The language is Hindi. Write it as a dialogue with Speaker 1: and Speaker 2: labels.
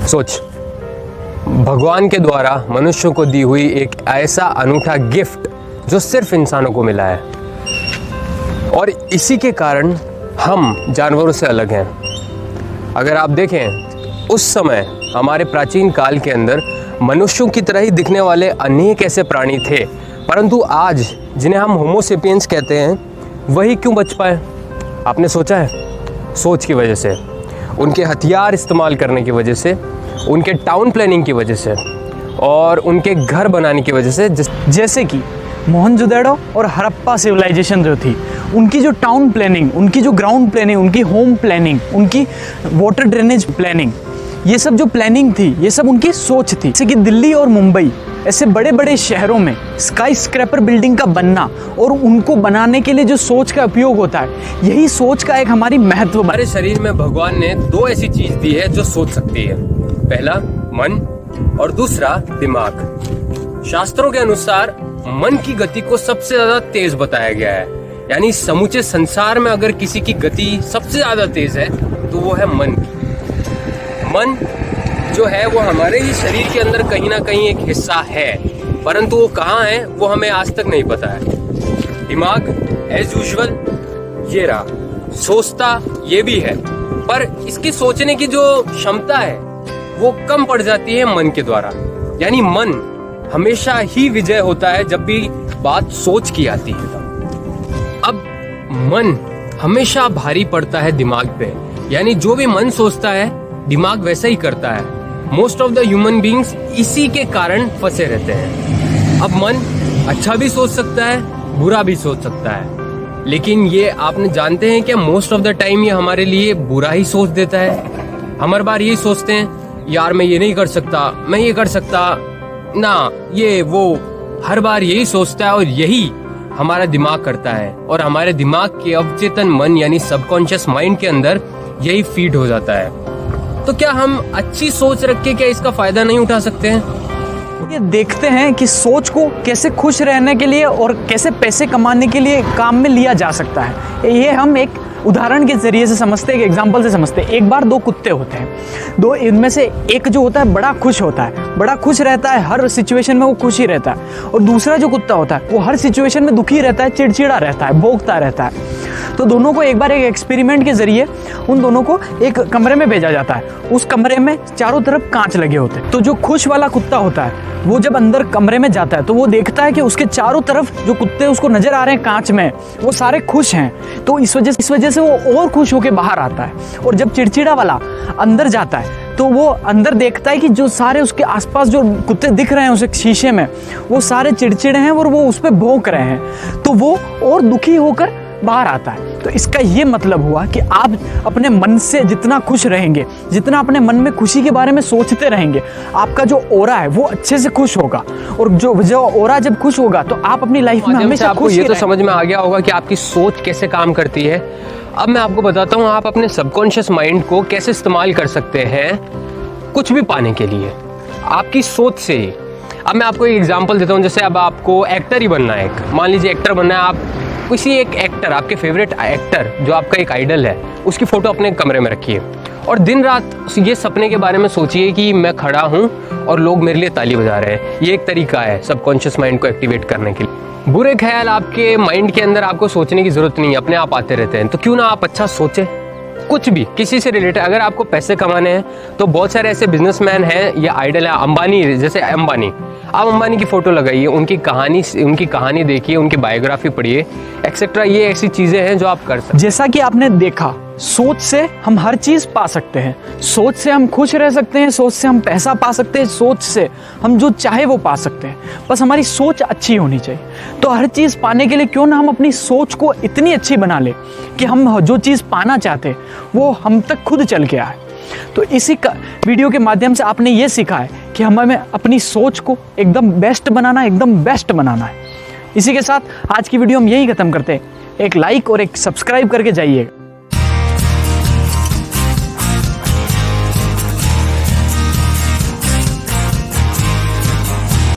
Speaker 1: सोच, भगवान के द्वारा मनुष्यों को दी हुई एक ऐसा अनूठा गिफ्ट जो सिर्फ इंसानों को मिला है, और इसी के कारण हम जानवरों से अलग हैं। अगर आप देखें, उस समय हमारे प्राचीन काल के अंदर मनुष्यों की तरह ही दिखने वाले अनेक ऐसे प्राणी थे, परंतु आज जिन्हें हम होमो सेपियंस कहते हैं, वही क्यों बच पाए? आपने सोचा है? सोच की वजह से, उनके हथियार इस्तेमाल करने की वजह से, उनके टाउन प्लानिंग की वजह से और उनके घर बनाने की वजह से।
Speaker 2: जैसे कि मोहनजोदड़ो और हड़प्पा सिविलाइजेशन जो थी, उनकी जो टाउन प्लानिंग, उनकी जो ग्राउंड प्लानिंग, उनकी होम प्लानिंग, उनकी वाटर ड्रेनेज प्लानिंग, ये सब जो प्लानिंग थी, ये सब उनकी सोच थी। जैसे कि दिल्ली और मुंबई ऐसे बड़े बड़े शहरों में स्काई स्क्रैपर बिल्डिंग का बनना और उनको बनाने के लिए जो सोच का उपयोग होता है, यही सोच का एक हमारी महत्व।
Speaker 1: हमारे शरीर में भगवान ने दो ऐसी चीज दी है जो सोच सकती है, पहला मन और दूसरा दिमाग। शास्त्रों के अनुसार मन की गति को सबसे ज्यादा तेज बताया गया है, यानी समूचे संसार में अगर किसी की गति सबसे ज्यादा तेज है तो वो है मन की। मन जो है वो हमारे ही शरीर के अंदर कहीं ना कहीं एक हिस्सा है, परंतु वो कहाँ है वो हमें आज तक नहीं पता है। दिमाग एज यूजुअल ये रहा, सोचता ये भी है, पर इसकी सोचने की जो क्षमता है वो कम पड़ जाती है मन के द्वारा। यानी मन हमेशा ही विजय होता है जब भी बात सोच की आती है। अब मन हमेशा भारी पड़ता है दिमाग पे, यानी जो भी मन सोचता है दिमाग वैसा ही करता है। Most of the human beings इसी के कारण फंसे रहते हैं। अब मन अच्छा भी सोच सकता है, बुरा भी सोच सकता है, लेकिन ये आपने जानते हैं कि मोस्ट ऑफ द टाइम ये हमारे लिए बुरा ही सोच देता है। हम हर बार यही सोचते हैं, यार मैं ये नहीं कर सकता, मैं ये कर सकता ना, ये वो, हर बार यही सोचता है और यही हमारा दिमाग करता है, और हमारे दिमाग के अवचेतन मन यानी सबकॉन्शियस माइंड के अंदर यही फीड हो जाता है। तो क्या हम अच्छी सोच रख के क्या इसका फायदा नहीं उठा सकते हैं?
Speaker 2: ये देखते हैं कि सोच को कैसे खुश रहने के लिए और कैसे पैसे कमाने के लिए काम में लिया जा सकता है। ये हम एक उदाहरण के जरिए से समझते हैं, एक एग्जाम्पल से समझते हैं। एक बार दो कुत्ते होते हैं, दो, इनमें से एक जो होता है बड़ा खुश होता है, बड़ा खुश रहता है, हर सिचुएशन में वो खुश ही रहता है, और दूसरा जो कुत्ता होता है वो हर सिचुएशन में दुखी रहता है, चिड़चिड़ा रहता है, भौंकता रहता है। तो दोनों को एक बार एक एक्सपेरिमेंट के जरिए उन दोनों को एक कमरे में भेजा जाता है। उस कमरे में चारों तरफ कांच लगे होते हैं। तो जो खुश वाला कुत्ता होता है वो जब अंदर कमरे में जाता है तो वो देखता है कि उसके चारों तरफ जो कुत्ते उसको नजर आ रहे हैं कांच में, वो सारे खुश हैं। तो इस वजह से वो और खुश होकर बाहर आता है। और जब चिड़चिड़ा वाला अंदर जाता है तो वो अंदर देखता है कि जो सारे उसके आसपास जो कुत्ते दिख रहे हैं उसे शीशे में, वो सारे चिड़चिड़े हैं और वो उस पर भौंक रहे हैं। तो वो और दुखी होकर बाहर आता है। तो इसका ये मतलब हुआ कि आप अपने मन से जितना खुश रहेंगे, जितना अपने मन में खुशी के बारे में सोचते रहेंगे, आपका जो ओरा है वो अच्छे से खुश होगा, और जो ओरा जब खुश होगा तो आप अपनी लाइफ में हमेशा
Speaker 1: आपको ये तो समझ में आ गया होगा कि आपकी सोच कैसे काम करती है। अब मैं आपको बताता हूँ आप अपने सबकॉन्शियस माइंड को कैसे इस्तेमाल कर सकते हैं कुछ भी पाने के लिए, आपकी सोच से ही। अब मैं आपको एक एग्जाम्पल देता हूँ। जैसे अब आपको एक्टर ही बनना है, मान लीजिए एक्टर बनना है, आप किसी एक एक्टर, आपके फेवरेट एक्टर जो आपका एक आइडल है, उसकी फ़ोटो अपने कमरे में रखिए और दिन रात ये सपने के बारे में सोचिए कि मैं खड़ा हूँ और लोग मेरे लिए ताली बजा रहे हैं। ये एक तरीका है सबकॉन्शियस माइंड को एक्टिवेट करने के लिए। बुरे ख्याल आपके माइंड के अंदर आपको सोचने की ज़रूरत नहीं है, अपने आप आते रहते हैं। तो क्यों ना आप अच्छा सोचें, कुछ भी, किसी से रिलेटेड। अगर आपको पैसे कमाने हैं तो बहुत सारे ऐसे बिजनेसमैन हैं या आइडल है, अंबानी, जैसे अंबानी, आप अंबानी की फ़ोटो लगाइए, उनकी कहानी देखिए, उनकी बायोग्राफी पढ़िए, एक्सेट्रा। ये ऐसी चीज़ें हैं जो आप कर सकते हैं।
Speaker 2: जैसा कि आपने देखा, सोच से हम हर चीज़ पा सकते हैं। सोच से हम खुश रह सकते हैं, सोच से हम पैसा पा सकते हैं, सोच से हम जो चाहे वो पा सकते हैं। बस हमारी सोच अच्छी होनी चाहिए। तो हर चीज़ पाने के लिए क्यों ना हम अपनी सोच को इतनी अच्छी बना ले कि हम जो चीज़ पाना चाहते हैं वो हम तक खुद चल के आए। तो इसी का वीडियो के माध्यम से आपने ये सीखा है कि हमें अपनी सोच को एकदम बेस्ट बनाना, एकदम बेस्ट बनाना है। इसी के साथ आज की वीडियो हम यही ख़त्म करते हैं। एक लाइक और एक सब्सक्राइब करके जाइएगा।